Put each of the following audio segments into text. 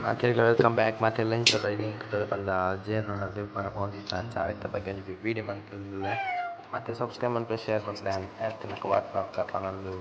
Material welcome back material inshallah ini pada jen nanti para penonton cari tempat yang video mantul dulu mati subscribe dan share dan telah kuat kapangan lu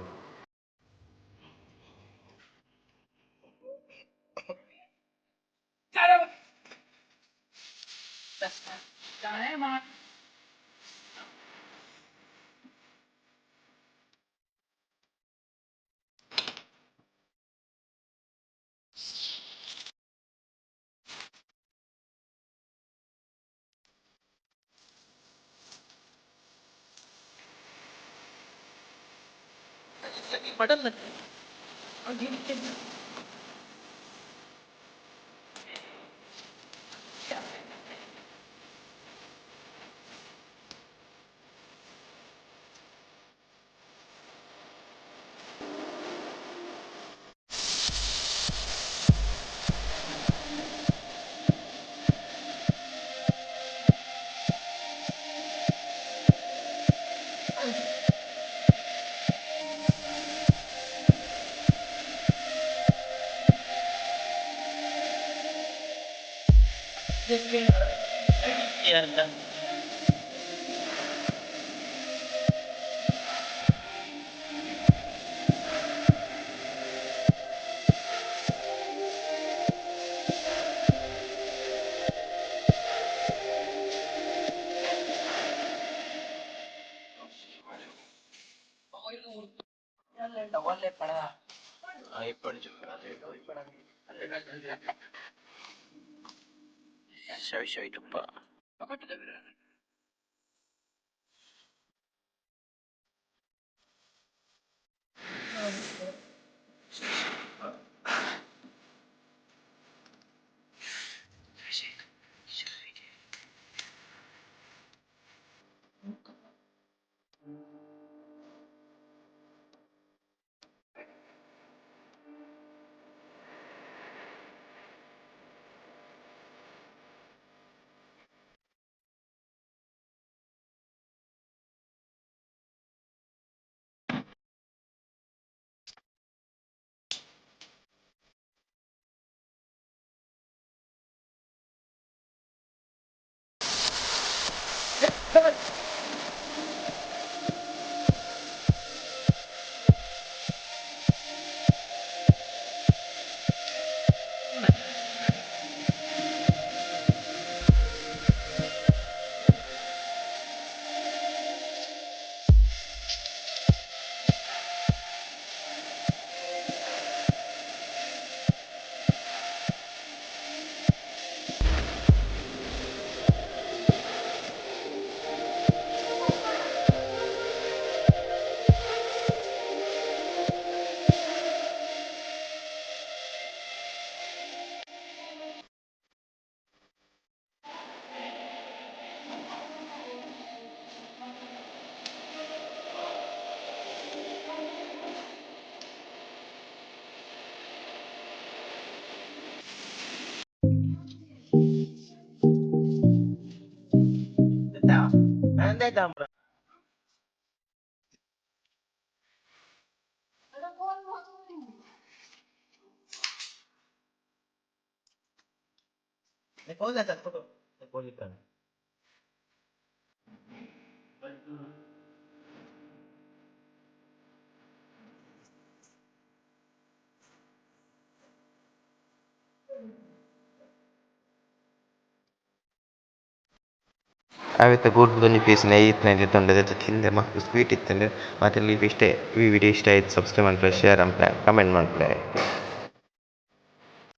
Show itu pak. Avete goduto di ಸ್ನೇಹಿತರೆ ತೊಂದರೆ ತಿಂದೆ ಮಕ್ಕಳು sweet ಇತ್ತಂದ್ರೆ ಮತ್ತೆ ಈ video ಇಷ್ಟ ಆಯ್ತು subscribe ಮಾಡ್ಕೊಳ್ಳಿ ಶೇರ್ ಮಾಡ್ಕೊಳ್ಳಿ ಕಮೆಂಟ್ ಮಾಡ್ಕೊಳ್ಳಿ